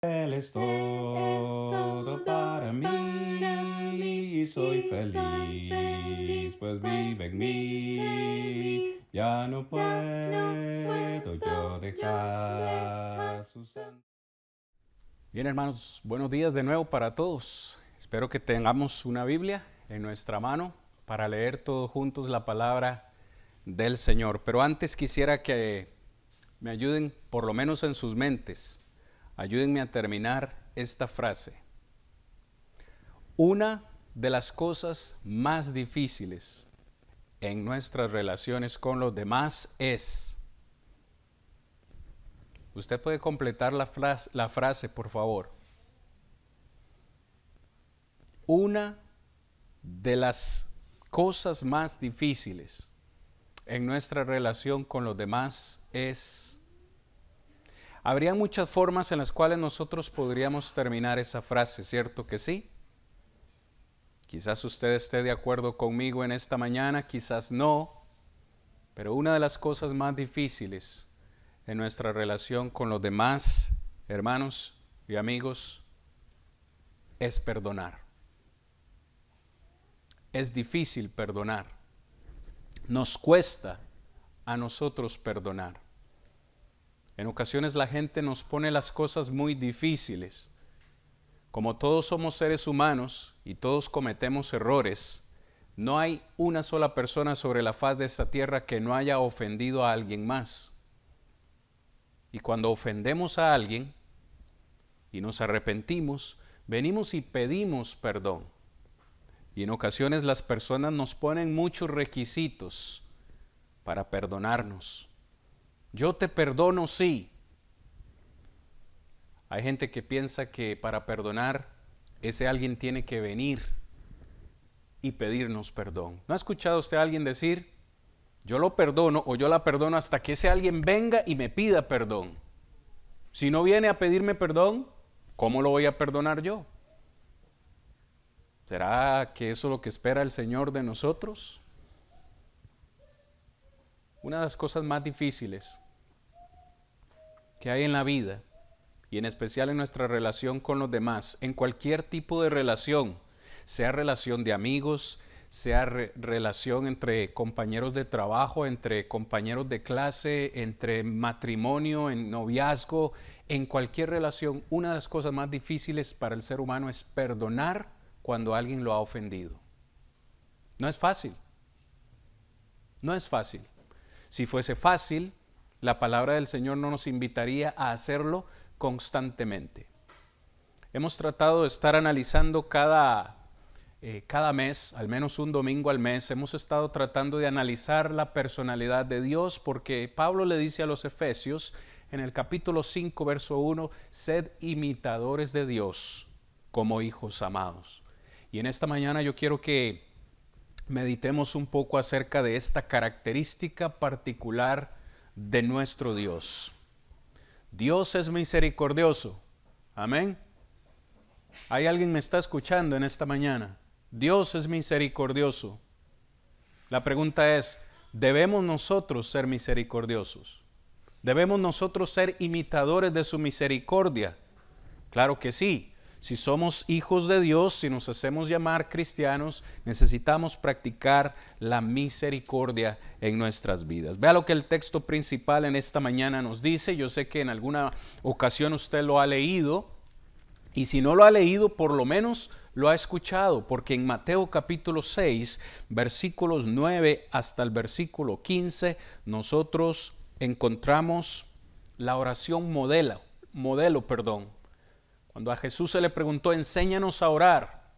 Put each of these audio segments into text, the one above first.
Él es todo para mí, soy feliz, pues vive en mí. Ya no puedo yo dejar su santo. Bien, hermanos, buenos días de nuevo para todos. Espero que tengamos una Biblia en nuestra mano para leer todos juntos la palabra del Señor. Pero antes quisiera que me ayuden, por lo menos en sus mentes, ayúdenme a terminar esta frase. Una de las cosas más difíciles en nuestras relaciones con los demás es... Usted puede completar la frase, por favor. Una de las cosas más difíciles en nuestra relación con los demás es... Habría muchas formas en las cuales nosotros podríamos terminar esa frase, ¿cierto que sí? Quizás usted esté de acuerdo conmigo en esta mañana, quizás no, pero una de las cosas más difíciles en nuestra relación con los demás, hermanos y amigos, es perdonar. Es difícil perdonar. Nos cuesta a nosotros perdonar. En ocasiones la gente nos pone las cosas muy difíciles. Como todos somos seres humanos y todos cometemos errores, no hay una sola persona sobre la faz de esta tierra que no haya ofendido a alguien más. Y cuando ofendemos a alguien y nos arrepentimos, venimos y pedimos perdón. Y en ocasiones las personas nos ponen muchos requisitos para perdonarnos. Yo te perdono, sí. Hay gente que piensa que para perdonar, ese alguien tiene que venir y pedirnos perdón. ¿No ha escuchado usted a alguien decir, yo lo perdono o yo la perdono hasta que ese alguien venga y me pida perdón? Si no viene a pedirme perdón, ¿cómo lo voy a perdonar yo? ¿Será que eso es lo que espera el Señor de nosotros? Una de las cosas más difíciles que hay en la vida, y en especial en nuestra relación con los demás, en cualquier tipo de relación, sea relación de amigos, sea relación entre compañeros de trabajo, entre compañeros de clase, entre matrimonio, en noviazgo, en cualquier relación, una de las cosas más difíciles para el ser humano es perdonar cuando alguien lo ha ofendido. No es fácil. No es fácil. Si fuese fácil, la palabra del Señor no nos invitaría a hacerlo constantemente. Hemos tratado de estar analizando cada mes, al menos un domingo al mes, hemos estado tratando de analizar la personalidad de Dios, porque Pablo le dice a los Efesios en el capítulo 5, verso 1, sed imitadores de Dios como hijos amados. Y en esta mañana yo quiero que meditemos un poco acerca de esta característica particular de nuestro Dios. Dios es misericordioso. Amén. ¿Hay alguien que me está escuchando en esta mañana? Dios es misericordioso. La pregunta es, ¿debemos nosotros ser misericordiosos? ¿Debemos nosotros ser imitadores de su misericordia? Claro que sí. Si somos hijos de Dios, si nos hacemos llamar cristianos, necesitamos practicar la misericordia en nuestras vidas. Vea lo que el texto principal en esta mañana nos dice. Yo sé que en alguna ocasión usted lo ha leído, y si no lo ha leído, por lo menos lo ha escuchado, porque en Mateo capítulo 6, versículos 9 hasta el versículo 15, nosotros encontramos la oración modelo. Cuando a Jesús se le preguntó, enséñanos a orar,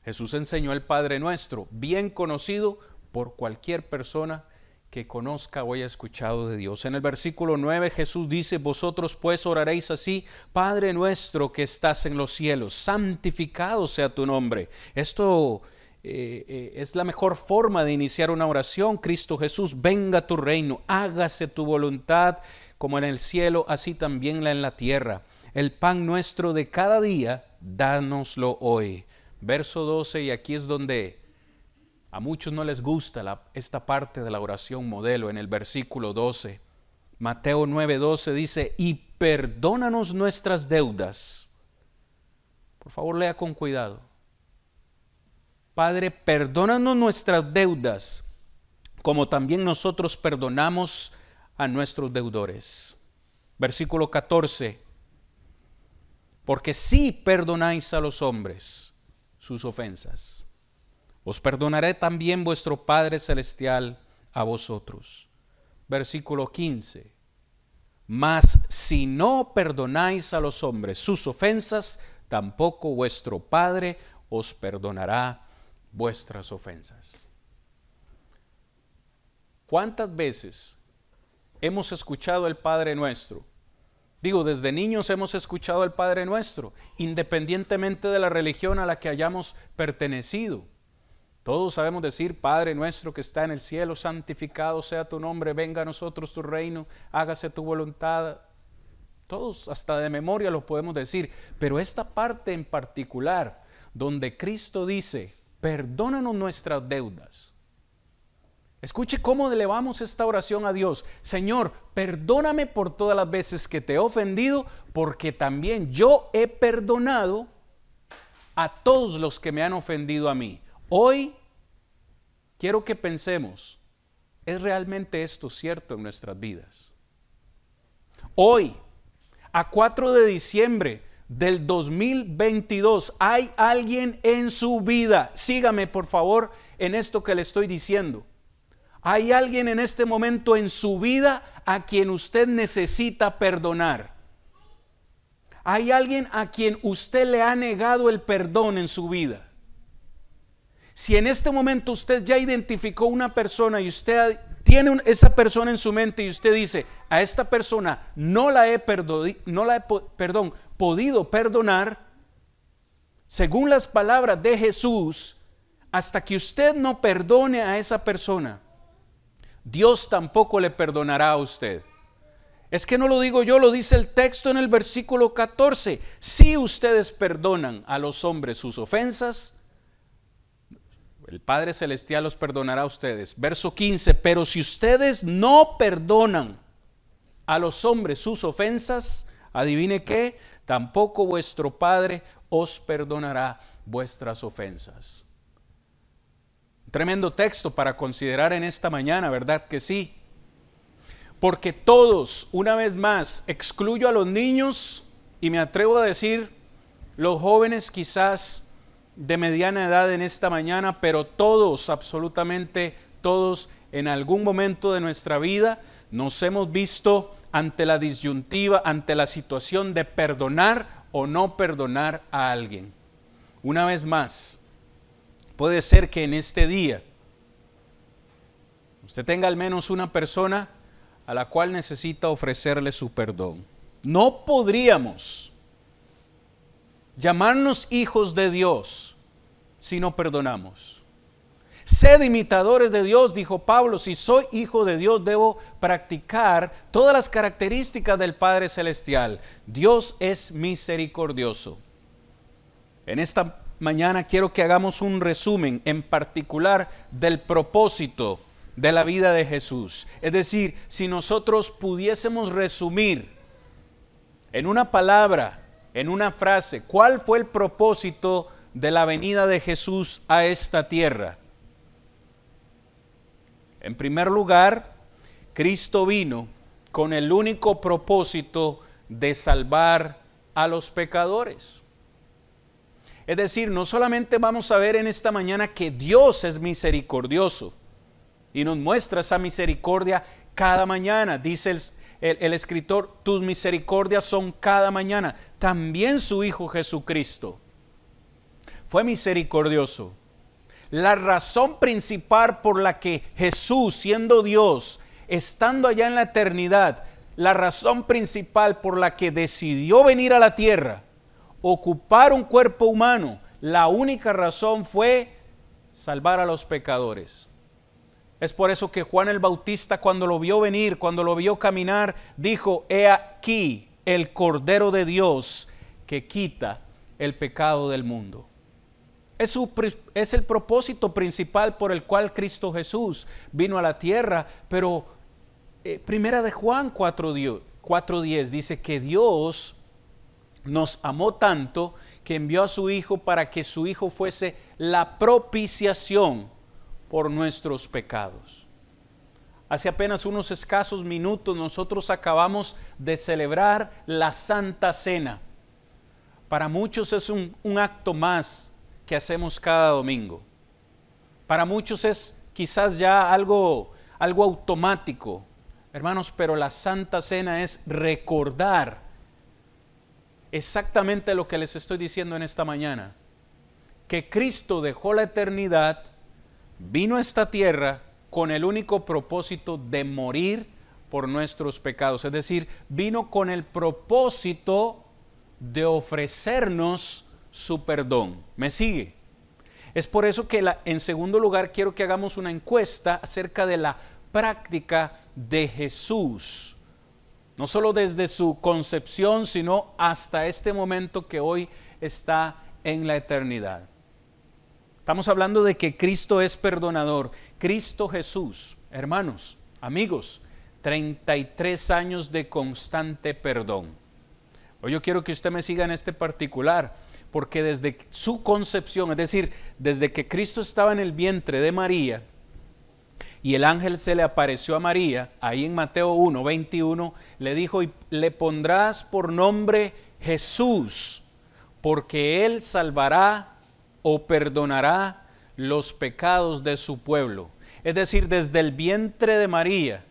Jesús enseñó el Padre Nuestro, bien conocido por cualquier persona que conozca o haya escuchado de Dios. En el versículo 9 Jesús dice, vosotros pues oraréis así, Padre nuestro que estás en los cielos, santificado sea tu nombre. Esto es la mejor forma de iniciar una oración. Cristo Jesús, venga tu reino, hágase tu voluntad como en el cielo, así también en la tierra. El pan nuestro de cada día, dánoslo hoy. Verso 12, y aquí es donde a muchos no les gusta esta parte de la oración modelo. En el versículo 12, Mateo 9:12 dice, y perdónanos nuestras deudas, Por favor, lea con cuidado. Padre, perdónanos nuestras deudas, como también nosotros perdonamos a nuestros deudores. Versículo 14. Porque si perdonáis a los hombres sus ofensas, os perdonaré también vuestro Padre Celestial a vosotros. Versículo 15. Mas si no perdonáis a los hombres sus ofensas, tampoco vuestro Padre os perdonará vuestras ofensas. ¿Cuántas veces hemos escuchado el Padre Nuestro? Digo, desde niños hemos escuchado el Padre Nuestro, independientemente de la religión a la que hayamos pertenecido. Todos sabemos decir, Padre nuestro que está en el cielo, santificado sea tu nombre, venga a nosotros tu reino, hágase tu voluntad. Todos hasta de memoria lo podemos decir, pero esta parte en particular, donde Cristo dice, perdónanos nuestras deudas. Escuche cómo elevamos esta oración a Dios. Señor, perdóname por todas las veces que te he ofendido, porque también yo he perdonado a todos los que me han ofendido a mí. Hoy quiero que pensemos, ¿es realmente esto cierto en nuestras vidas? Hoy, a 4 de diciembre del 2022, ¿hay alguien en su vida? Sígame por favor en esto que le estoy diciendo. ¿Hay alguien en este momento en su vida a quien usted necesita perdonar? ¿Hay alguien a quien usted le ha negado el perdón en su vida? Si en este momento usted ya identificó una persona y usted tiene esa persona en su mente y usted dice, a esta persona no la he podido perdonar, según las palabras de Jesús, hasta que usted no perdone a esa persona, Dios tampoco le perdonará a usted. Es que no lo digo yo, lo dice el texto en el versículo 14. Si ustedes perdonan a los hombres sus ofensas, el Padre Celestial los perdonará a ustedes. Verso 15, pero si ustedes no perdonan a los hombres sus ofensas, adivine qué, tampoco vuestro Padre os perdonará vuestras ofensas. Tremendo texto para considerar en esta mañana, ¿verdad que sí? Porque todos, una vez más, excluyo a los niños y me atrevo a decir, los jóvenes quizás de mediana edad en esta mañana, pero todos, absolutamente todos, en algún momento de nuestra vida nos hemos visto ante la disyuntiva, ante la situación de perdonar o no perdonar a alguien. Una vez más, puede ser que en este día usted tenga al menos una persona a la cual necesita ofrecerle su perdón. No podríamos llamarnos hijos de Dios si no perdonamos. Sed imitadores de Dios, dijo Pablo, si soy hijo de Dios debo practicar todas las características del Padre Celestial. Dios es misericordioso. En esta mañana quiero que hagamos un resumen en particular del propósito de la vida de Jesús. Es decir, si nosotros pudiésemos resumir en una palabra, en una frase, ¿cuál fue el propósito de la venida de Jesús a esta tierra? En primer lugar, Cristo vino con el único propósito de salvar a los pecadores. Es decir, no solamente vamos a ver en esta mañana que Dios es misericordioso y nos muestra esa misericordia cada mañana. Dice el escritor, tus misericordias son cada mañana. También su Hijo Jesucristo fue misericordioso. La razón principal por la que Jesús, siendo Dios, estando allá en la eternidad, la razón principal por la que decidió venir a la tierra, ocupar un cuerpo humano, la única razón fue salvar a los pecadores. Es por eso que Juan el Bautista, cuando lo vio venir, cuando lo vio caminar, dijo, he aquí el Cordero de Dios que quita el pecado del mundo. Es el propósito principal por el cual Cristo Jesús vino a la tierra, pero primera de Juan 4:10 dice que Dios nos amó tanto que envió a su Hijo para que su Hijo fuese la propiciación por nuestros pecados. Hace apenas unos escasos minutos nosotros acabamos de celebrar la Santa Cena. Para muchos es un acto más que hacemos cada domingo. Para muchos es quizás ya algo automático. Hermanos, pero la Santa Cena es recordar exactamente lo que les estoy diciendo en esta mañana. Que Cristo dejó la eternidad, vino a esta tierra con el único propósito de morir por nuestros pecados. Es decir, vino con el propósito de ofrecernos su perdón. ¿Me sigue? Es por eso que en segundo lugar quiero que hagamos una encuesta acerca de la práctica de Jesús. No solo desde su concepción, sino hasta este momento que hoy está en la eternidad. Estamos hablando de que Cristo es perdonador. Cristo Jesús, hermanos, amigos, 33 años de constante perdón. Hoy yo quiero que usted me siga en este particular, porque desde su concepción, es decir, desde que Cristo estaba en el vientre de María, y el ángel se le apareció a María, ahí en Mateo 1:21, le dijo, y le pondrás por nombre Jesús, porque él salvará o perdonará los pecados de su pueblo. Es decir, desde el vientre de María,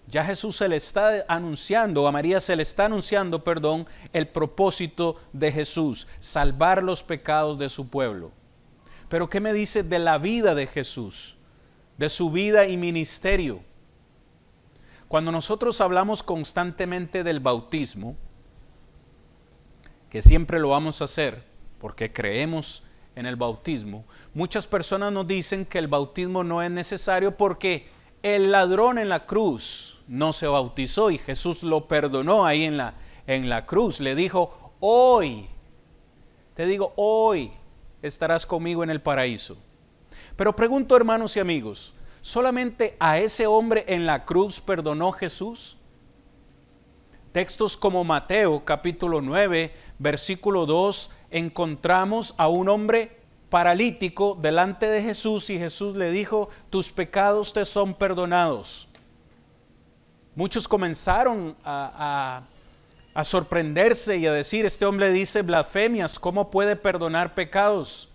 ya Jesús se le está anunciando, a María se le está anunciando, el propósito de Jesús, salvar los pecados de su pueblo. Pero ¿qué me dice de la vida de Jesús? De su vida y ministerio. Cuando nosotros hablamos constantemente del bautismo, que siempre lo vamos a hacer porque creemos en el bautismo, muchas personas nos dicen que el bautismo no es necesario porque el ladrón en la cruz no se bautizó y Jesús lo perdonó ahí en la cruz. Le dijo, hoy, te digo, hoy estarás conmigo en el paraíso. Pero pregunto, hermanos y amigos, ¿solamente a ese hombre en la cruz perdonó Jesús? Textos como Mateo capítulo 9, versículo 2, encontramos a un hombre paralítico delante de Jesús y Jesús le dijo, tus pecados te son perdonados. Muchos comenzaron a sorprenderse y a decir, este hombre dice blasfemias, ¿cómo puede perdonar pecados?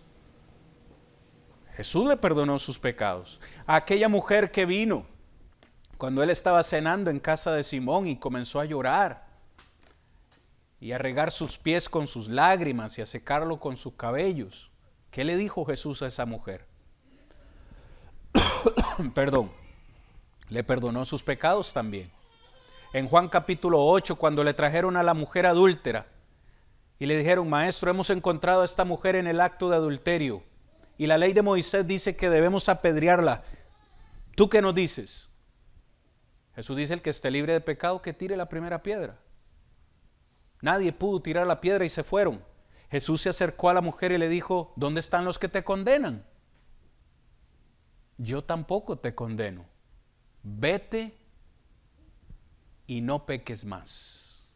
Jesús le perdonó sus pecados. A aquella mujer que vino cuando él estaba cenando en casa de Simón y comenzó a llorar y a regar sus pies con sus lágrimas y a secarlo con sus cabellos. ¿Qué le dijo Jesús a esa mujer? Le perdonó sus pecados también. En Juan capítulo 8, cuando le trajeron a la mujer adúltera y le dijeron, maestro, hemos encontrado a esta mujer en el acto de adulterio. Y la ley de Moisés dice que debemos apedrearla. ¿Tú qué nos dices? Jesús dice, el que esté libre de pecado, que tire la primera piedra. Nadie pudo tirar la piedra y se fueron. Jesús se acercó a la mujer y le dijo, ¿dónde están los que te condenan? Yo tampoco te condeno. Vete y no peques más.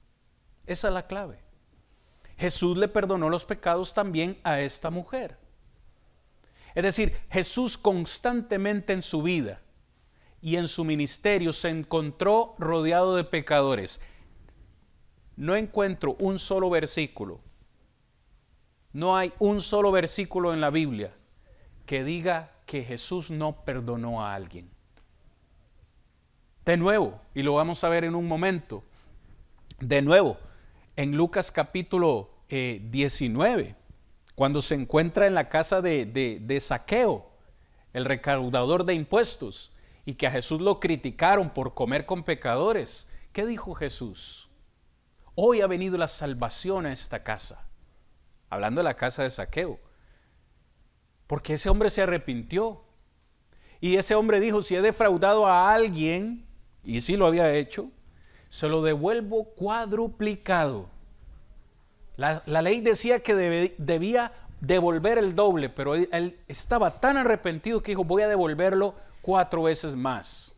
Esa es la clave. Jesús le perdonó los pecados también a esta mujer. Es decir, Jesús constantemente en su vida y en su ministerio se encontró rodeado de pecadores. No encuentro un solo versículo, no hay un solo versículo en la Biblia que diga que Jesús no perdonó a alguien. De nuevo, y lo vamos a ver en un momento, de nuevo, en Lucas capítulo 19, cuando se encuentra en la casa de Zaqueo, el recaudador de impuestos, y que a Jesús lo criticaron por comer con pecadores, ¿qué dijo Jesús? Hoy ha venido la salvación a esta casa, hablando de la casa de Zaqueo, porque ese hombre se arrepintió, y ese hombre dijo, si he defraudado a alguien, y sí lo había hecho, se lo devuelvo cuadruplicado. La ley decía que debía devolver el doble, pero él estaba tan arrepentido que dijo, voy a devolverlo 4 veces más.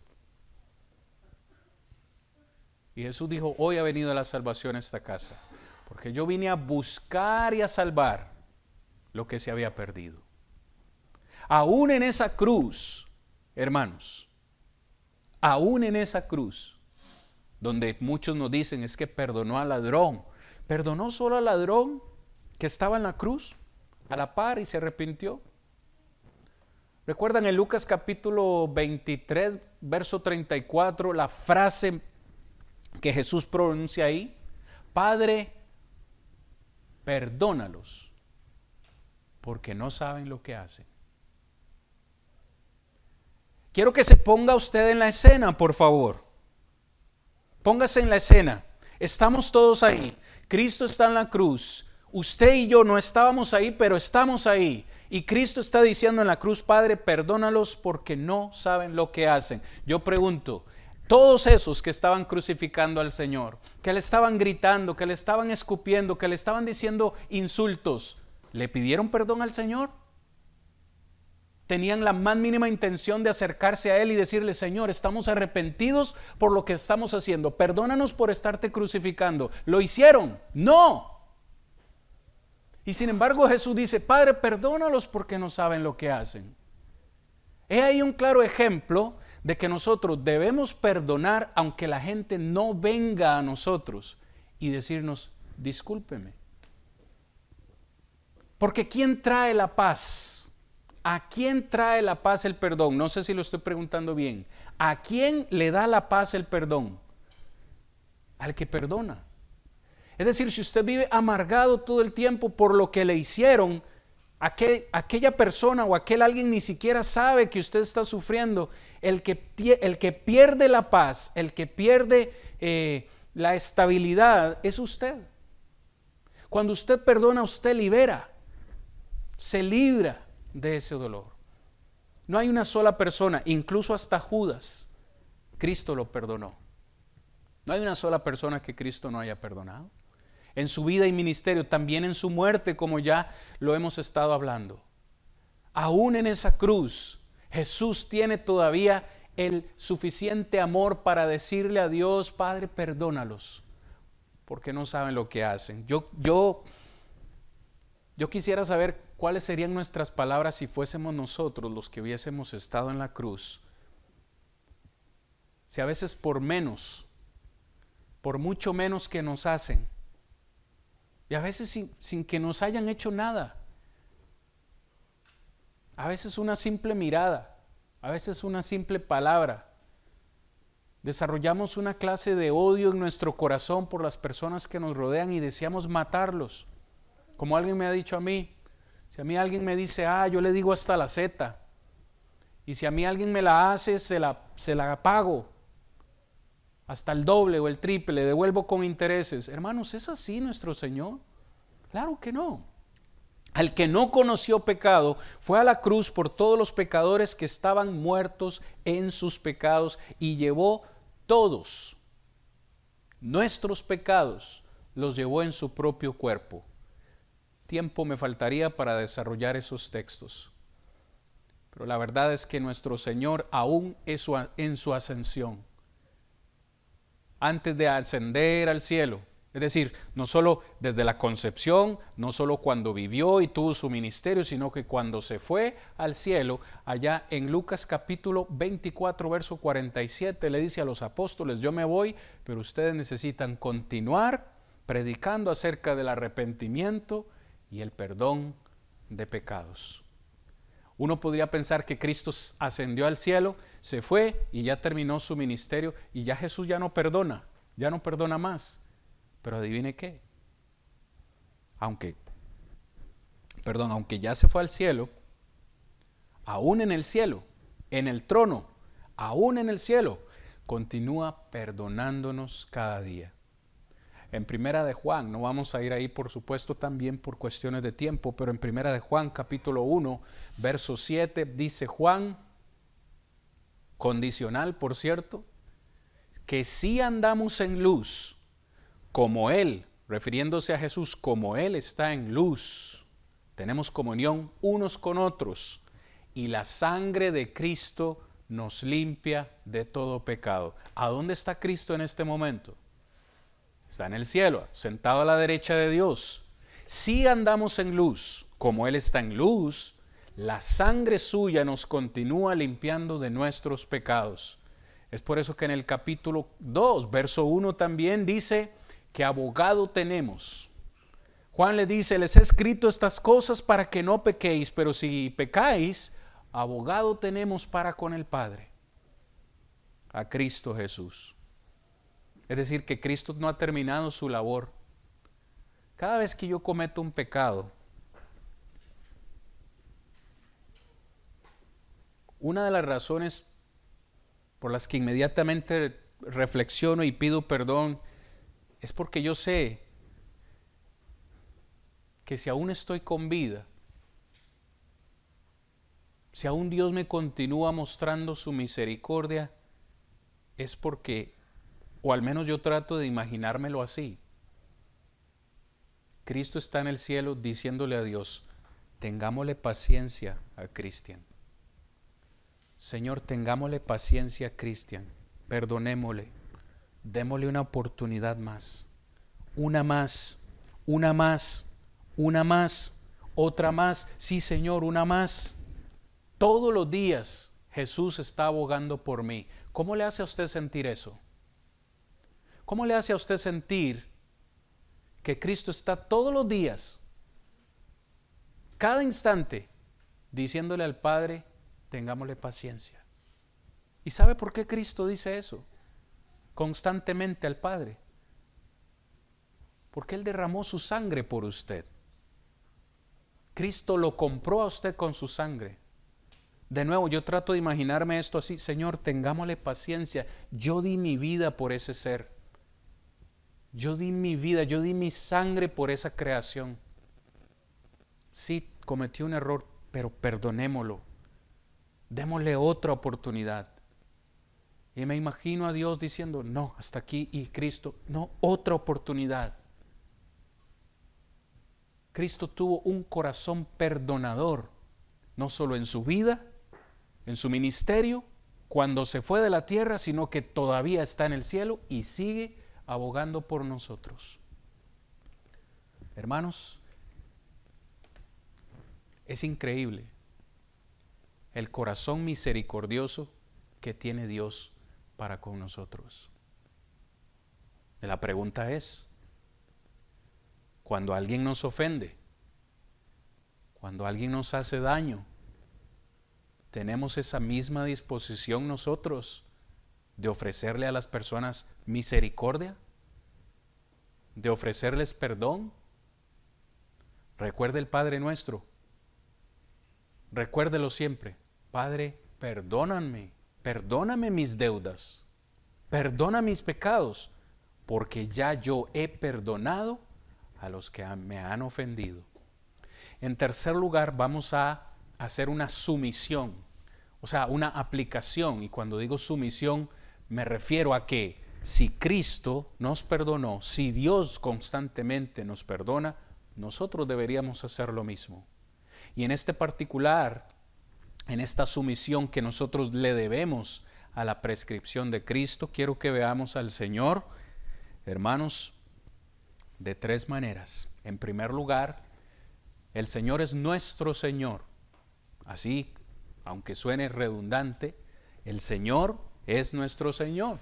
Y Jesús dijo, hoy ha venido la salvación a esta casa, porque yo vine a buscar y a salvar lo que se había perdido. Aún en esa cruz, hermanos, aún en esa cruz, donde muchos nos dicen es que perdonó al ladrón, ¿perdonó solo al ladrón que estaba en la cruz a la par y se arrepintió? ¿Recuerdan en Lucas capítulo 23, verso 34, la frase que Jesús pronuncia ahí? Padre, perdónalos, porque no saben lo que hacen. Quiero que se ponga usted en la escena, por favor. Póngase en la escena. Estamos todos ahí. Cristo está en la cruz. Usted y yo no estábamos ahí, pero estamos ahí. Y Cristo está diciendo en la cruz, Padre, perdónalos porque no saben lo que hacen. Yo pregunto, todos esos que estaban crucificando al Señor, que le estaban gritando, que le estaban escupiendo, que le estaban diciendo insultos, ¿le pidieron perdón al Señor? ¿Tenían la más mínima intención de acercarse a Él y decirle, Señor, estamos arrepentidos por lo que estamos haciendo, perdónanos por estarte crucificando? ¿Lo hicieron? No. Y sin embargo Jesús dice, Padre, perdónalos porque no saben lo que hacen. He ahí un claro ejemplo de que nosotros debemos perdonar aunque la gente no venga a nosotros y decirnos, discúlpeme. Porque ¿quién trae la paz? ¿A quién trae la paz el perdón? No sé si lo estoy preguntando bien. ¿A quién le da la paz el perdón? Al que perdona. Es decir, si usted vive amargado todo el tiempo por lo que le hicieron, aquella persona o aquel alguien ni siquiera sabe que usted está sufriendo. El que pierde la paz, el que pierde la estabilidad es usted. Cuando usted perdona, usted libera, se libra de ese dolor. No hay una sola persona, incluso hasta Judas, Cristo lo perdonó. No hay una sola persona que Cristo no haya perdonado. En su vida y ministerio, también en su muerte, como ya lo hemos estado hablando. Aún en esa cruz, Jesús tiene todavía el suficiente amor para decirle a Dios, Padre, perdónalos, porque no saben lo que hacen. Yo quisiera saber cuáles serían nuestras palabras si fuésemos nosotros los que hubiésemos estado en la cruz. Si a veces por mucho menos que nos hacen, y a veces sin que nos hayan hecho nada, a veces una simple mirada, a veces una simple palabra, desarrollamos una clase de odio en nuestro corazón por las personas que nos rodean y deseamos matarlos. Como alguien me ha dicho a mí, si a mí alguien me dice A, yo le digo hasta la Z, y si a mí alguien me la hace, se la pago hasta el doble o el triple, le devuelvo con intereses. Hermanos, ¿es así nuestro Señor? Claro que no. Al que no conoció pecado, fue a la cruz por todos los pecadores que estaban muertos en sus pecados y llevó todos nuestros pecados, los llevó en su propio cuerpo. Tiempo me faltaría para desarrollar esos textos, pero la verdad es que nuestro Señor aún en su ascensión, antes de ascender al cielo, es decir, no solo desde la concepción, no solo cuando vivió y tuvo su ministerio, sino que cuando se fue al cielo, allá en Lucas capítulo 24, verso 47, le dice a los apóstoles, yo me voy, pero ustedes necesitan continuar predicando acerca del arrepentimiento y el perdón de pecados. Uno podría pensar que Cristo ascendió al cielo, se fue y ya terminó su ministerio y ya Jesús ya no perdona más. Pero adivine qué, aunque ya se fue al cielo, aún en el cielo, en el trono, aún en el cielo, continúa perdonándonos cada día. En Primera de Juan, no vamos a ir ahí por supuesto también por cuestiones de tiempo, pero en Primera de Juan capítulo 1, verso 7, dice Juan, condicional por cierto, que si andamos en luz, como Él, refiriéndose a Jesús, como Él está en luz, tenemos comunión unos con otros y la sangre de Cristo nos limpia de todo pecado. ¿A dónde está Cristo en este momento? está en el cielo, sentado a la derecha de Dios. Si andamos en luz, como Él está en luz, la sangre suya nos continúa limpiando de nuestros pecados. Es por eso que en el capítulo 2, verso 1 también dice que abogado tenemos. Juan le dice, les he escrito estas cosas para que no pequéis, pero si pecáis, abogado tenemos para con el Padre, a Cristo Jesús. Es decir, que Cristo no ha terminado su labor. Cada vez que yo cometo un pecado, una de las razones por las que inmediatamente reflexiono y pido perdón es porque yo sé que si aún estoy con vida, si aún Dios me continúa mostrando su misericordia, es porque, o al menos yo trato de imaginármelo así, Cristo está en el cielo diciéndole a Dios, tengámosle paciencia a Cristian. Señor, tengámosle paciencia a Cristian, perdonémosle, démosle una oportunidad más, una más, una más, una más, otra más, sí Señor, una más. Todos los días Jesús está abogando por mí. ¿Cómo le hace a usted sentir eso? ¿Cómo le hace a usted sentir que Cristo está todos los días, cada instante, diciéndole al Padre, tengámosle paciencia? ¿Y sabe por qué Cristo dice eso constantemente al Padre? Porque Él derramó su sangre por usted. Cristo lo compró a usted con su sangre. De nuevo, yo trato de imaginarme esto así, Señor, tengámosle paciencia. Yo di mi vida por ese ser. Yo di mi vida, yo di mi sangre por esa creación. Sí, cometí un error, pero perdonémoslo. Démosle otra oportunidad. Y me imagino a Dios diciendo, no, hasta aquí, y Cristo, no, otra oportunidad. Cristo tuvo un corazón perdonador, no solo en su vida, en su ministerio, cuando se fue de la tierra, sino que todavía está en el cielo y sigue abogando por nosotros. Hermanos, es increíble el corazón misericordioso que tiene Dios para con nosotros. La pregunta es, cuando alguien nos ofende, cuando alguien nos hace daño, ¿tenemos esa misma disposición nosotros de ofrecerle a las personas misericordia? ¿De ofrecerles perdón? Recuerde el Padre Nuestro. Recuérdelo siempre. Padre, perdóname mis deudas, perdona mis pecados, porque ya yo he perdonado a los que me han ofendido. En tercer lugar, vamos a hacer una sumisión, o sea, una aplicación. Y cuando digo sumisión, me refiero a que si Cristo nos perdonó, si Dios constantemente nos perdona, nosotros deberíamos hacer lo mismo. Y en este particular, en esta sumisión que nosotros le debemos a la prescripción de Cristo, quiero que veamos al Señor, hermanos, de tres maneras. En primer lugar, el Señor es nuestro Señor. Así, aunque suene redundante, el Señor es nuestro Señor.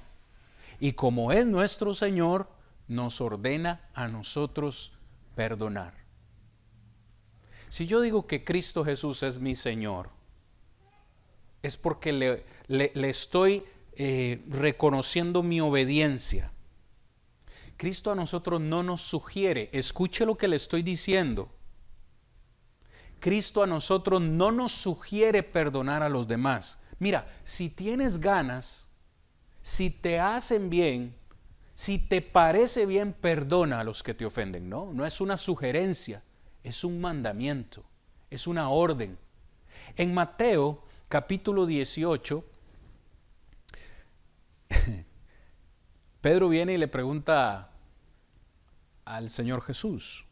Y como es nuestro Señor, nos ordena a nosotros perdonar. Si yo digo que Cristo Jesús es mi Señor, es porque le estoy reconociendo mi obediencia. Cristo a nosotros no nos sugiere, escuche lo que le estoy diciendo. Cristo a nosotros no nos sugiere perdonar a los demás. Mira, si tienes ganas, si te hacen bien, si te parece bien, perdona a los que te ofenden. No es una sugerencia, es un mandamiento, es una orden. En Mateo capítulo 18, Pedro viene y le pregunta al Señor Jesús,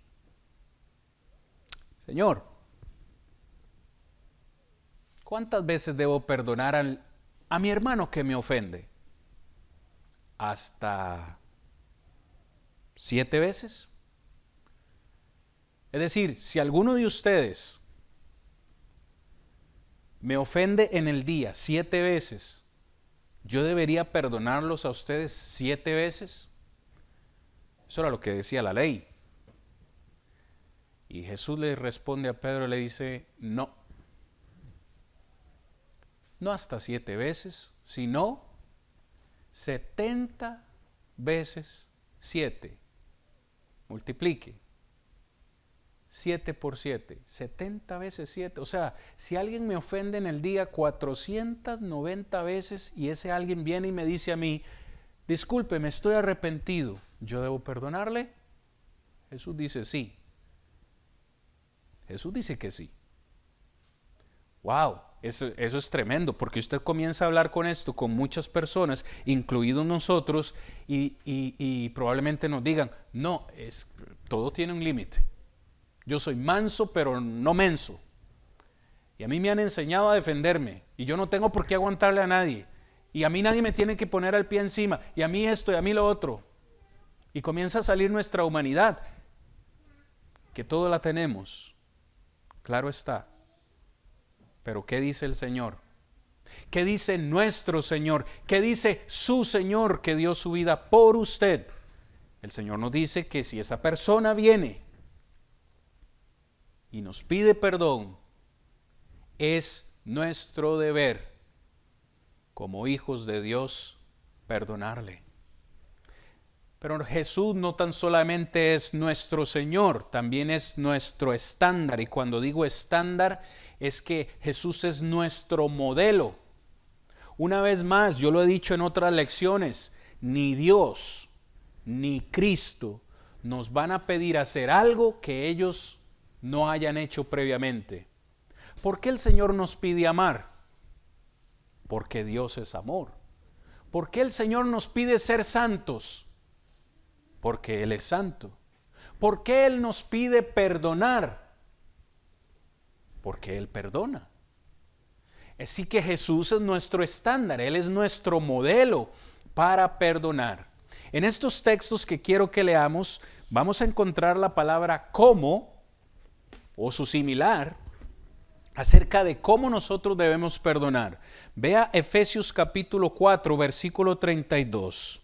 Señor, ¿cuántas veces debo perdonar a mi hermano que me ofende? ¿Hasta 7 veces. Es decir, si alguno de ustedes me ofende en el día 7 veces, ¿yo debería perdonarlos a ustedes 7 veces? Eso era lo que decía la ley. Y Jesús le responde a Pedro y le dice, no. No hasta 7 veces, sino 70 veces 7. Multiplique. 7 por 7, 70 veces 7. O sea, si alguien me ofende en el día 490 veces y ese alguien viene y me dice a mí, disculpe, me estoy arrepentido, ¿yo debo perdonarle? Jesús dice sí. Jesús dice que sí. Wow, eso es tremendo, porque usted comienza a hablar con esto con muchas personas, incluidos nosotros, y probablemente nos digan, no, todo tiene un límite. Yo soy manso, pero no menso. Y a mí me han enseñado a defenderme, y yo no tengo por qué aguantarle a nadie. Y a mí nadie me tiene que poner al pie encima, y a mí esto, y a mí lo otro. Y comienza a salir nuestra humanidad, que todo la tenemos. Claro está. Pero ¿qué dice el Señor? ¿Qué dice nuestro Señor? ¿Qué dice su Señor que dio su vida por usted? El Señor nos dice que si esa persona viene y nos pide perdón, es nuestro deber como hijos de Dios perdonarle. Pero Jesús no tan solamente es nuestro Señor, también es nuestro estándar. Y cuando digo estándar, es que Jesús es nuestro modelo. Una vez más, yo lo he dicho en otras lecciones, ni Dios ni Cristo nos van a pedir hacer algo que ellos no hayan hecho previamente. ¿Por qué el Señor nos pide amar? Porque Dios es amor. ¿Por qué el Señor nos pide ser santos? Porque Él es santo. ¿Por qué Él nos pide perdonar? Porque Él perdona. Así que Jesús es nuestro estándar, Él es nuestro modelo para perdonar. En estos textos que quiero que leamos, vamos a encontrar la palabra como o su similar acerca de cómo nosotros debemos perdonar. Vea Efesios capítulo 4, versículo 32.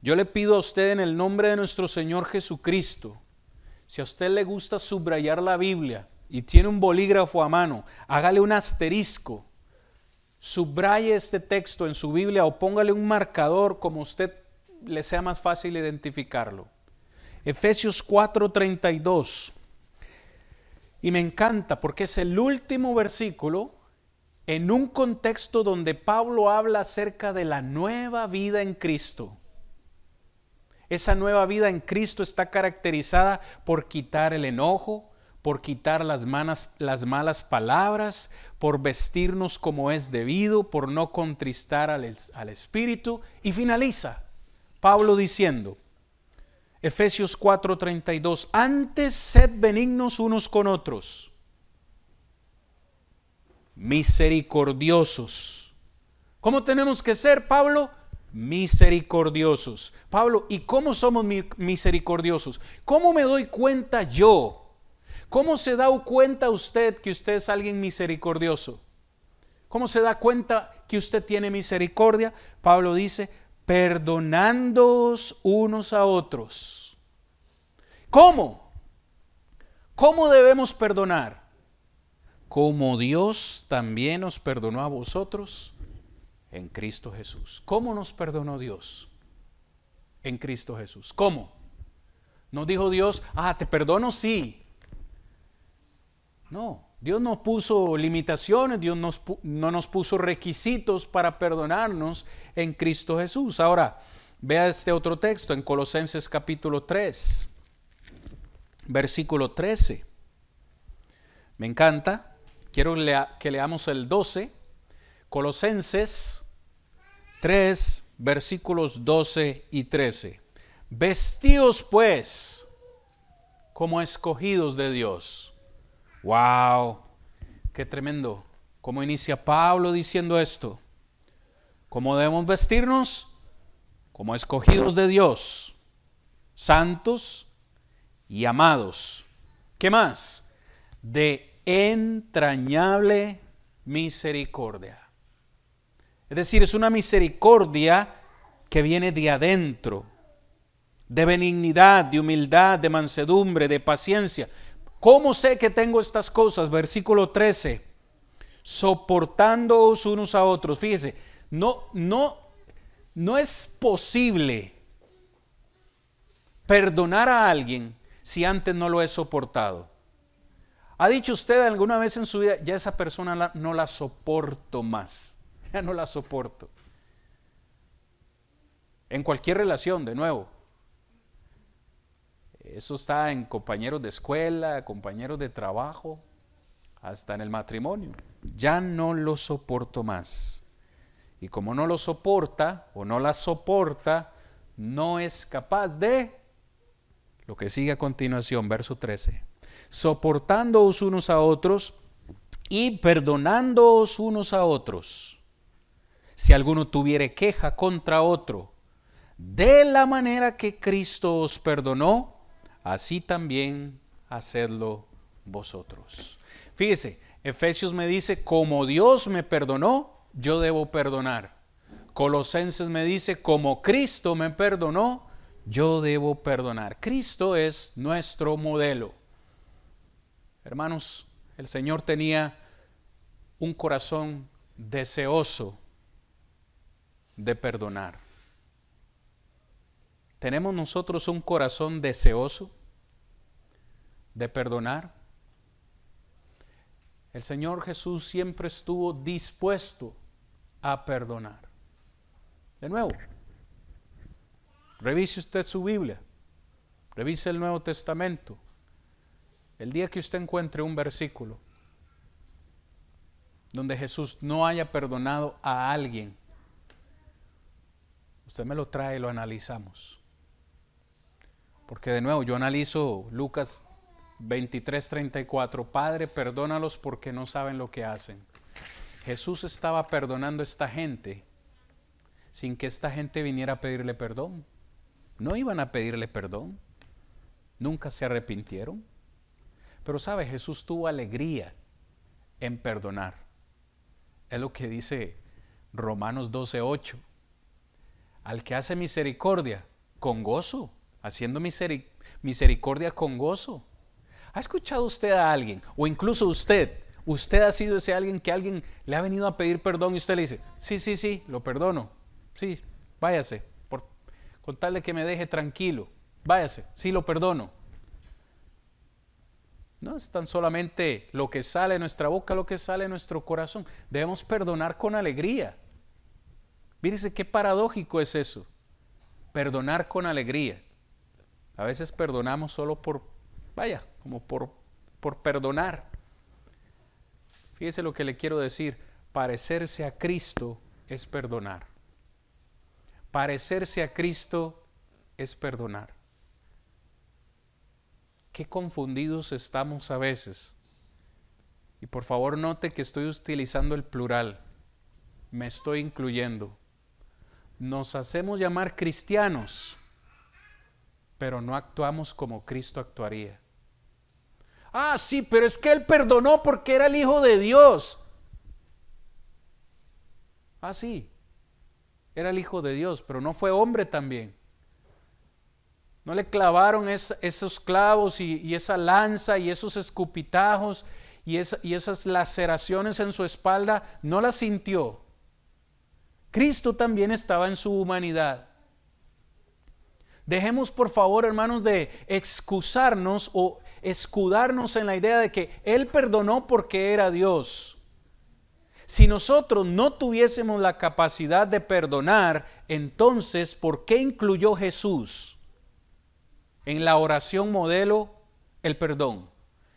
Yo le pido a usted en el nombre de nuestro Señor Jesucristo, si a usted le gusta subrayar la Biblia y tiene un bolígrafo a mano, hágale un asterisco, subraye este texto en su Biblia o póngale un marcador como a usted le sea más fácil identificarlo. Efesios 4:32. Y me encanta porque es el último versículo en un contexto donde Pablo habla acerca de la nueva vida en Cristo. Esa nueva vida en Cristo está caracterizada por quitar el enojo, por quitar las malas palabras, por vestirnos como es debido, por no contristar al Espíritu. Y finaliza Pablo diciendo, Efesios 4:32, antes sed benignos unos con otros, misericordiosos. ¿Cómo tenemos que ser, Pablo? Misericordiosos. Pablo, ¿y cómo somos misericordiosos? ¿Cómo me doy cuenta yo? ¿Cómo se da cuenta usted que usted es alguien misericordioso? ¿Cómo se da cuenta que usted tiene misericordia? Pablo dice, perdonándoos unos a otros. ¿Cómo? ¿Cómo debemos perdonar? Como Dios también os perdonó a vosotros en Cristo Jesús. ¿Cómo nos perdonó Dios? En Cristo Jesús. ¿Cómo? No dijo Dios, te perdono, sí. No, Dios no puso limitaciones, Dios no nos puso requisitos para perdonarnos en Cristo Jesús. Ahora, vea este otro texto en Colosenses capítulo 3, versículo 13. Me encanta, quiero que leamos el 12, Colosenses 3, versículos 12 y 13. Vestíos pues como escogidos de Dios. ¡Wow! ¡Qué tremendo! ¿Cómo inicia Pablo diciendo esto? ¿Cómo debemos vestirnos? Como escogidos de Dios. santos y amados. ¿Qué más? De entrañable misericordia. Es decir, es una misericordia que viene de adentro, de benignidad, de humildad, de mansedumbre, de paciencia. ¿Cómo sé que tengo estas cosas? Versículo 13. Soportándoos unos a otros. Fíjese, no es posible perdonar a alguien si antes no lo he soportado. ¿Ha dicho usted alguna vez en su vida, ya esa persona no la soporto más? Ya no la soporto. En cualquier relación, de nuevo. Eso está en compañeros de escuela, compañeros de trabajo, hasta en el matrimonio. Ya no lo soporto más. Y como no lo soporta o no la soporta, no es capaz de, lo que sigue a continuación, verso 13. Soportándoos unos a otros y perdonándoos unos a otros. Si alguno tuviere queja contra otro, de la manera que Cristo os perdonó, así también hacedlo vosotros. Fíjese, Efesios me dice, como Dios me perdonó, yo debo perdonar. Colosenses me dice, como Cristo me perdonó, yo debo perdonar. Cristo es nuestro modelo. Hermanos, el Señor tenía un corazón deseoso de perdonar. ¿Tenemos nosotros un corazón deseoso de perdonar? El Señor Jesús siempre estuvo dispuesto a perdonar. De nuevo, revise usted su Biblia, revise el Nuevo Testamento. El día que usted encuentre un versículo donde Jesús no haya perdonado a alguien, usted me lo trae y lo analizamos. Porque de nuevo yo analizo Lucas 23:34, Padre, perdónalos porque no saben lo que hacen. Jesús estaba perdonando a esta gente sin que esta gente viniera a pedirle perdón. No iban a pedirle perdón, nunca se arrepintieron. Pero sabe, Jesús tuvo alegría en perdonar. Es lo que dice Romanos 12:8. Al que hace misericordia con gozo, haciendo misericordia con gozo. ¿Ha escuchado usted a alguien, o incluso usted ha sido ese alguien que alguien le ha venido a pedir perdón y usted le dice, sí, lo perdono, sí, váyase, con tal de que me deje tranquilo, váyase, sí, lo perdono? No es tan solamente lo que sale de nuestra boca, lo que sale de nuestro corazón. Debemos perdonar con alegría. Fíjese qué paradójico es eso, perdonar con alegría. A veces perdonamos solo como por perdonar. Fíjese lo que le quiero decir, parecerse a Cristo es perdonar. Parecerse a Cristo es perdonar. Qué confundidos estamos a veces. Y por favor note que estoy utilizando el plural. Me estoy incluyendo. Nos hacemos llamar cristianos, pero no actuamos como Cristo actuaría. Ah, sí, pero es que Él perdonó porque era el Hijo de Dios. Ah, sí, era el Hijo de Dios, pero no fue hombre también. No le clavaron esos clavos y esa lanza y esos escupitajos y esas laceraciones en su espalda, no las sintió. Cristo también estaba en su humanidad. Dejemos por favor, hermanos, de excusarnos o escudarnos en la idea de que Él perdonó porque era Dios. Si nosotros no tuviésemos la capacidad de perdonar, entonces, ¿por qué incluyó Jesús en la oración modelo el perdón?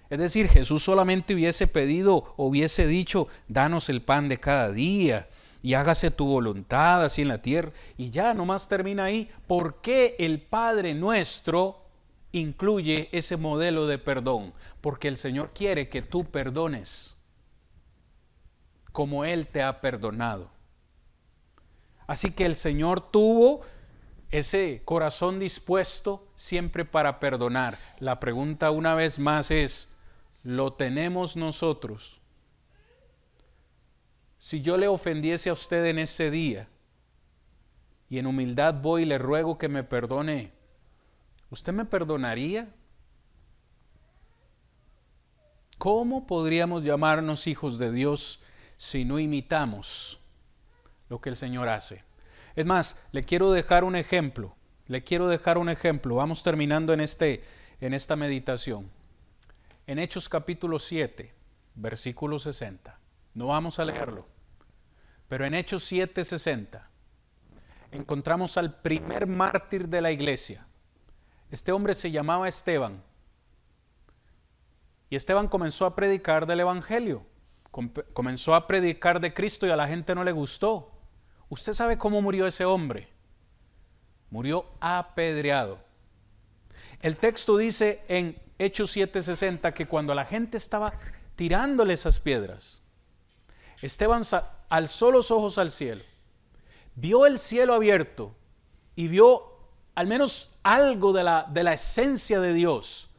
Es decir, Jesús solamente hubiese pedido o hubiese dicho, danos el pan de cada día y hágase tu voluntad así en la tierra, y ya nomás termina ahí. ¿Por qué el Padre Nuestro incluye ese modelo de perdón? Porque el Señor quiere que tú perdones como Él te ha perdonado. Así que el Señor tuvo ese corazón dispuesto siempre para perdonar. La pregunta una vez más es, ¿lo tenemos nosotros? Si yo le ofendiese a usted en ese día y en humildad voy y le ruego que me perdone, ¿usted me perdonaría? ¿Cómo podríamos llamarnos hijos de Dios si no imitamos lo que el Señor hace? Es más, le quiero dejar un ejemplo. Vamos terminando en esta meditación. En Hechos capítulo 7, versículo 60. No vamos a leerlo. Pero en Hechos 7, 60 encontramos al primer mártir de la iglesia. Este hombre se llamaba Esteban. Y Esteban comenzó a predicar del Evangelio. Comenzó a predicar de Cristo y a la gente no le gustó. ¿Usted sabe cómo murió ese hombre? Murió apedreado. El texto dice en Hechos 7:60 que cuando la gente estaba tirándole esas piedras, Esteban alzó los ojos al cielo, vio el cielo abierto y vio al menos algo de la esencia de Dios.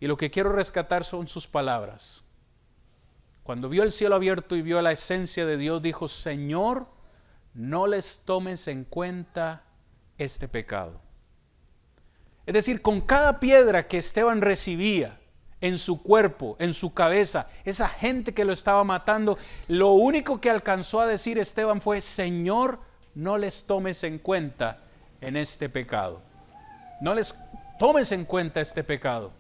Y lo que quiero rescatar son sus palabras. Cuando vio el cielo abierto y vio la esencia de Dios, dijo: Señor, no les tomes en cuenta este pecado. Es decir, con cada piedra que Esteban recibía en su cuerpo, en su cabeza, esa gente que lo estaba matando, lo único que alcanzó a decir Esteban fue: Señor, no les tomes en cuenta en este pecado. No les tomes en cuenta este pecado.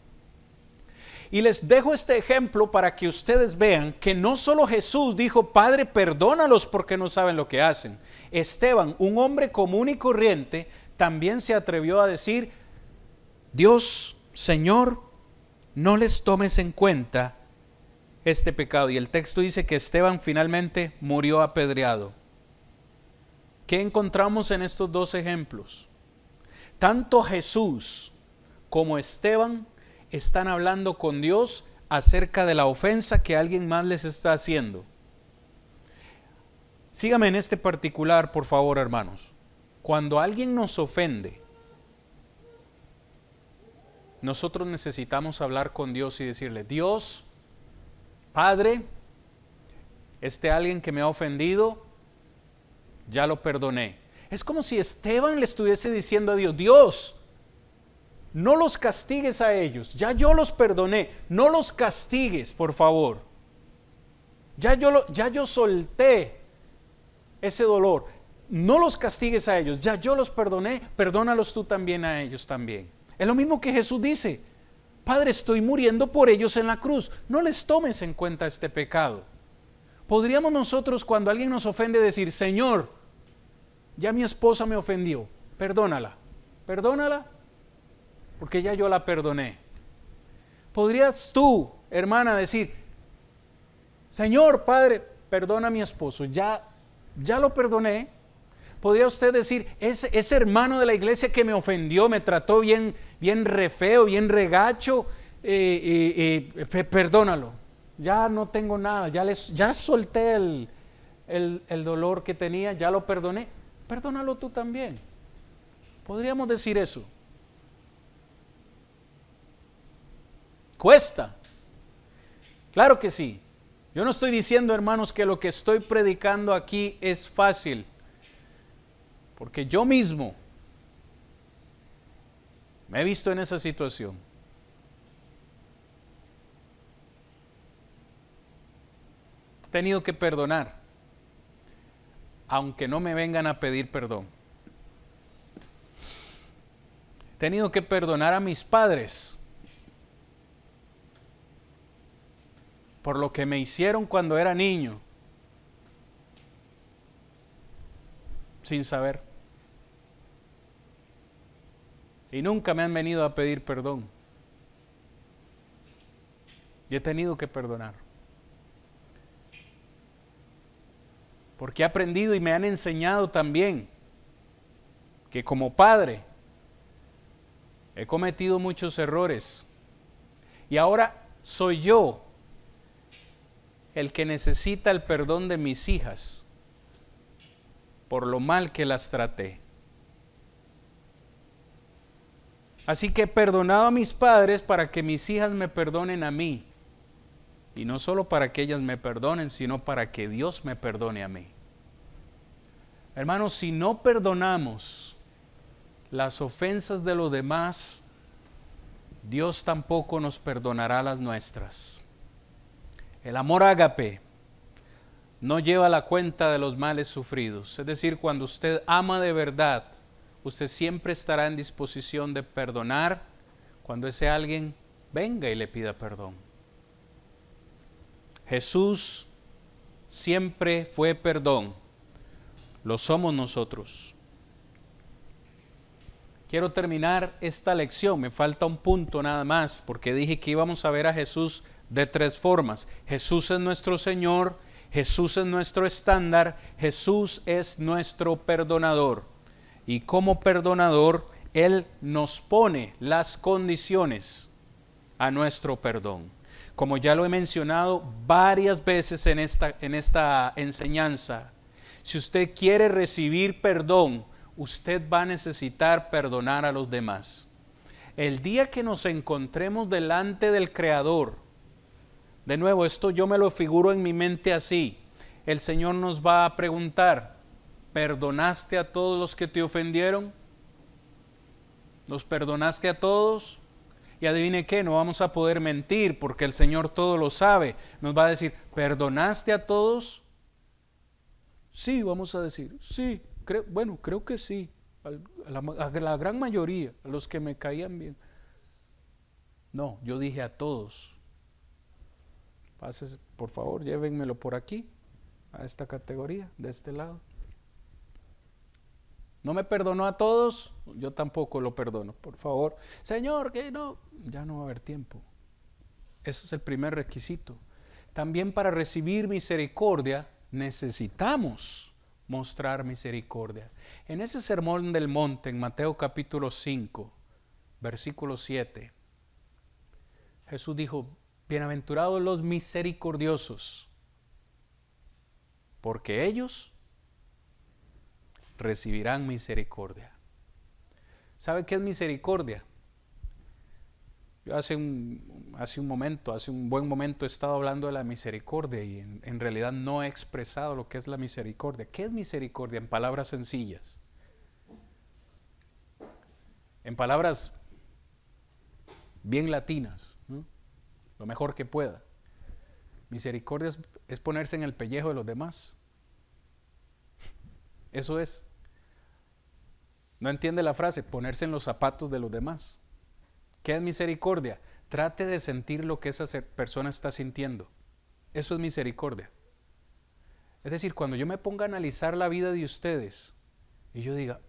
Y les dejo este ejemplo para que ustedes vean que no solo Jesús dijo: Padre, perdónalos porque no saben lo que hacen. Esteban, un hombre común y corriente, también se atrevió a decir: Dios, Señor, no les tomes en cuenta este pecado. Y el texto dice que Esteban finalmente murió apedreado. ¿Qué encontramos en estos dos ejemplos? Tanto Jesús como Esteban están hablando con Dios acerca de la ofensa que alguien más les está haciendo. Sígame en este particular, por favor, hermanos. Cuando alguien nos ofende, nosotros necesitamos hablar con Dios y decirle: Dios, Padre, este alguien que me ha ofendido, ya lo perdoné. Es como si Esteban le estuviese diciendo a Dios: Dios, no los castigues a ellos, ya yo los perdoné, no los castigues, por favor. Ya yo solté ese dolor, no los castigues a ellos, ya yo los perdoné, perdónalos tú también a ellos también. Es lo mismo que Jesús dice: Padre, estoy muriendo por ellos en la cruz, no les tomes en cuenta este pecado. Podríamos nosotros, cuando alguien nos ofende, decir: Señor, ya mi esposa me ofendió, perdónala, porque ya yo la perdoné. ¿Podrías tú, hermana, decir: Señor, Padre, perdona a mi esposo, ya lo perdoné? ¿Podría usted decir: ese hermano de la iglesia que me ofendió, me trató bien re feo, bien regacho, perdónalo, ya no tengo nada, ya solté el dolor que tenía, ya lo perdoné, perdónalo tú también? ¿Podríamos decir eso? ¿Cuesta? Claro que sí. Yo no estoy diciendo, hermanos, que lo que estoy predicando aquí es fácil, porque yo mismo me he visto en esa situación. He tenido que perdonar, aunque no me vengan a pedir perdón. He tenido que perdonar a mis padres por lo que me hicieron cuando era niño, sin saber. Y nunca me han venido a pedir perdón. Y he tenido que perdonar. Porque he aprendido y me han enseñado también que como padre he cometido muchos errores. Y ahora soy yo el que necesita el perdón de mis hijas por lo mal que las traté. Así que he perdonado a mis padres para que mis hijas me perdonen a mí. Y no solo para que ellas me perdonen, sino para que Dios me perdone a mí. Hermanos, si no perdonamos las ofensas de los demás, Dios tampoco nos perdonará las nuestras. El amor ágape no lleva la cuenta de los males sufridos. Es decir, cuando usted ama de verdad, usted siempre estará en disposición de perdonar cuando ese alguien venga y le pida perdón. Jesús siempre fue perdón. Lo somos nosotros. Quiero terminar esta lección, me falta un punto nada más, porque dije que íbamos a ver a Jesús de tres formas. Jesús es nuestro Señor, Jesús es nuestro estándar, Jesús es nuestro perdonador. Y como perdonador, Él nos pone las condiciones a nuestro perdón. Como ya lo he mencionado varias veces en esta enseñanza, si usted quiere recibir perdón, usted va a necesitar perdonar a los demás. El día que nos encontremos delante del Creador, de nuevo, esto yo me lo figuro en mi mente así, el Señor nos va a preguntar, ¿perdonaste a todos los que te ofendieron? ¿Los perdonaste a todos? Y adivine qué, no vamos a poder mentir porque el Señor todo lo sabe. Nos va a decir, ¿perdonaste a todos? Sí, vamos a decir, sí, creo que sí, a la gran mayoría, a los que me caían bien. No, yo dije a todos. Pases, por favor, llévenmelo por aquí, a esta categoría, de este lado. ¿No me perdonó a todos? Yo tampoco lo perdono, por favor. Señor, que no, ya no va a haber tiempo. Ese es el primer requisito. También para recibir misericordia necesitamos mostrar misericordia. En ese sermón del monte, en Mateo capítulo 5, versículo 7, Jesús dijo, bienaventurados los misericordiosos, porque ellos recibirán misericordia. ¿Sabe qué es misericordia? Yo hace un buen momento he estado hablando de la misericordia y en realidad no he expresado lo que es la misericordia. ¿Qué es misericordia? En palabras sencillas. En palabras bien latinas, ¿no? Lo mejor que pueda. Misericordia es ponerse en el pellejo de los demás. Eso es. ¿No entiende la frase? Ponerse en los zapatos de los demás. ¿Qué es misericordia? Trate de sentir lo que esa persona está sintiendo. Eso es misericordia. Es decir, cuando yo me ponga a analizar la vida de ustedes y yo diga,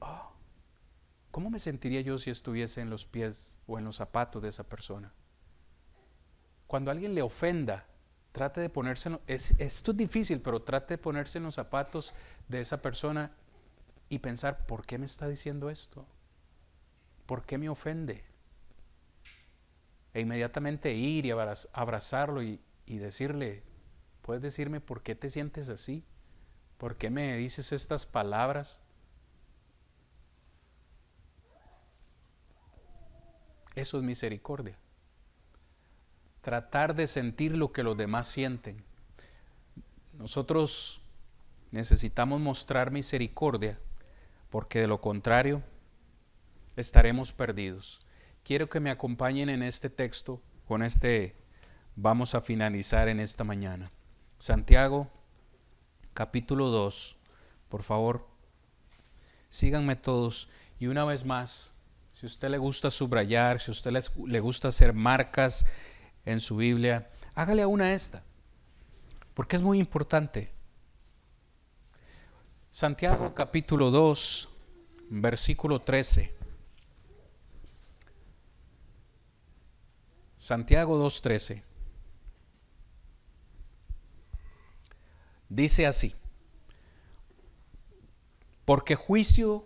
¿cómo me sentiría yo si estuviese en los pies o en los zapatos de esa persona? Cuando alguien le ofenda, trate de ponerse, esto es difícil, pero trate de ponerse en los zapatos de esa persona y pensar, ¿por qué me está diciendo esto? ¿Por qué me ofende? E inmediatamente ir y abrazarlo y decirle, ¿puedes decirme por qué te sientes así? ¿Por qué me dices estas palabras? Eso es misericordia. Tratar de sentir lo que los demás sienten. Nosotros necesitamos mostrar misericordia porque de lo contrario estaremos perdidos. Quiero que me acompañen en este texto, con este vamos a finalizar en esta mañana. Santiago, capítulo 2, por favor, síganme todos. Y una vez más, si a usted le gusta subrayar, si a usted le gusta hacer marcas en su Biblia, hágale a una esta, porque es muy importante. Santiago, capítulo 2, versículo 13. Santiago 2:13 dice así, porque juicio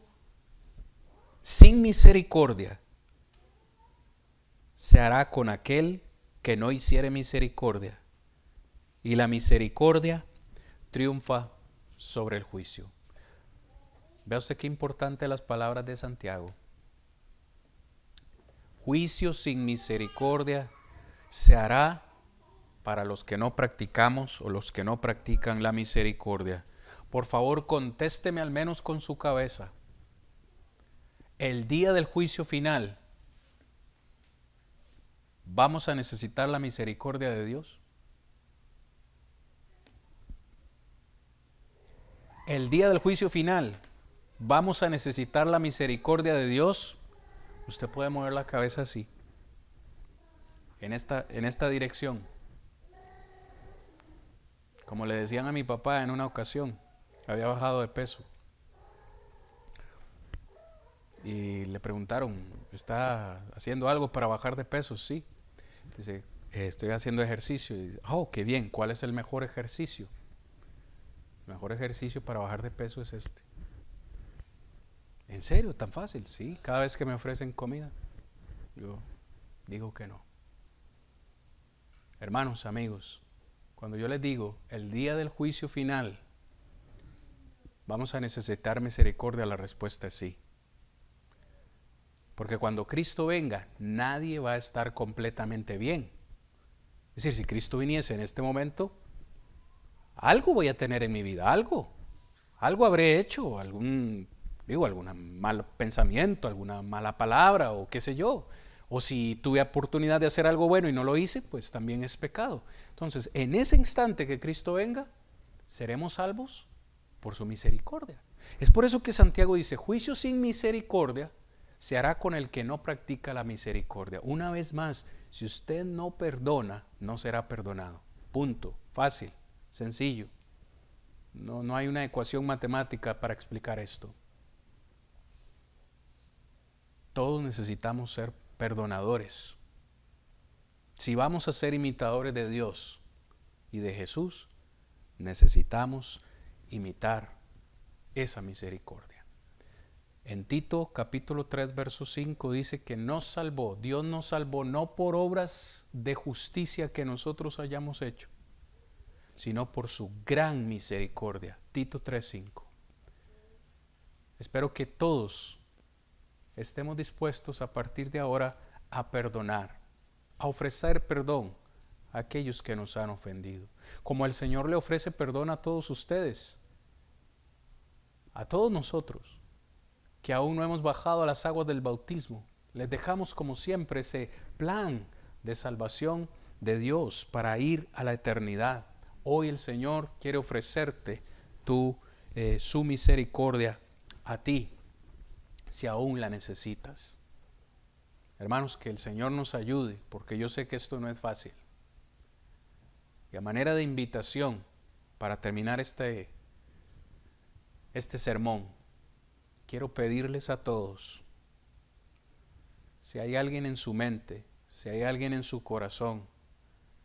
sin misericordia se hará con aquel que no hiciere misericordia, y la misericordia triunfa sobre el juicio. Vea usted qué importante las palabras de Santiago. juicio sin misericordia se hará para los que no practicamos o los que no practican la misericordia. Por favor, contésteme al menos con su cabeza. El día del juicio final, ¿vamos a necesitar la misericordia de Dios? El día del juicio final, ¿vamos a necesitar la misericordia de Dios? Usted puede mover la cabeza así, en esta dirección. Como le decían a mi papá en una ocasión, había bajado de peso. Y le preguntaron, ¿está haciendo algo para bajar de peso? Sí. Dice, estoy haciendo ejercicio. Y dice, oh, qué bien, ¿cuál es el mejor ejercicio? El mejor ejercicio para bajar de peso es este. ¿En serio? ¿Tan fácil? Sí, cada vez que me ofrecen comida, yo digo que no. Hermanos, amigos, cuando yo les digo, el día del juicio final, ¿vamos a necesitar misericordia? La respuesta es sí. Porque cuando Cristo venga, nadie va a estar completamente bien. Es decir, si Cristo viniese en este momento, algo voy a tener en mi vida, algo habré hecho, algún mal pensamiento, alguna mala palabra o qué sé yo. O si tuve oportunidad de hacer algo bueno y no lo hice, pues también es pecado. Entonces, en ese instante que Cristo venga, seremos salvos por su misericordia. Es por eso que Santiago dice, juicio sin misericordia se hará con el que no practica la misericordia. Una vez más, si usted no perdona, no será perdonado. Punto. Fácil, sencillo. No hay una ecuación matemática para explicar esto. Todos necesitamos ser perdonadores. Si vamos a ser imitadores de Dios y de Jesús, necesitamos imitar esa misericordia. En Tito capítulo 3 verso 5 dice que nos salvó, Dios nos salvó no por obras de justicia que nosotros hayamos hecho, sino por su gran misericordia. Tito 3:5. Espero que todos estemos dispuestos a partir de ahora a perdonar, a ofrecer perdón a aquellos que nos han ofendido. Como el Señor le ofrece perdón a todos ustedes, a todos nosotros, que aún no hemos bajado a las aguas del bautismo. Les dejamos como siempre ese plan de salvación de Dios para ir a la eternidad. Hoy el Señor quiere ofrecerte su misericordia a ti, si aún la necesitas. Hermanos, que el Señor nos ayude, porque yo sé que esto no es fácil. Y a manera de invitación, para terminar este sermón, quiero pedirles a todos, si hay alguien en su mente, si hay alguien en su corazón,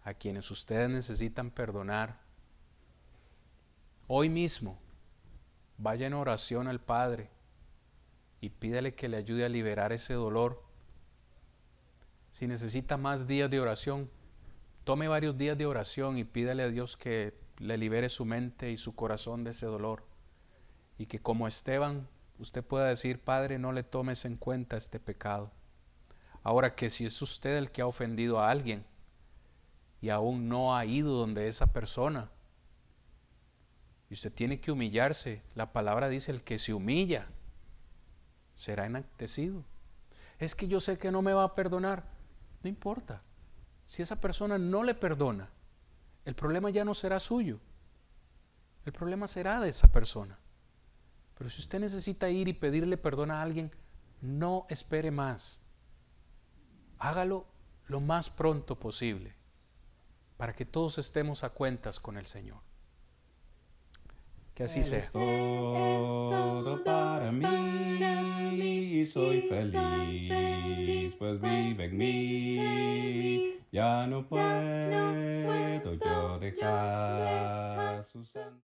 a quienes ustedes necesitan perdonar, hoy mismo, vaya en oración al Padre y pídale que le ayude a liberar ese dolor. Si necesita más días de oración, tome varios días de oración y pídale a Dios que le libere su mente y su corazón de ese dolor. Y que como Esteban, usted pueda decir, Padre, no le tomes en cuenta este pecado. Ahora que si es usted el que ha ofendido a alguien y aún no ha ido donde esa persona, y usted tiene que humillarse, la palabra dice, el que se humilla será enaltecido. Es que yo sé que no me va a perdonar. No importa. Si esa persona no le perdona, el problema ya no será suyo. El problema será de esa persona. Pero si usted necesita ir y pedirle perdón a alguien, no espere más. Hágalo lo más pronto posible, para que todos estemos a cuentas con el Señor. Que así sea. Es todo para mí, soy feliz, pues vive en mí. Ya no puedo yo dejar su santo.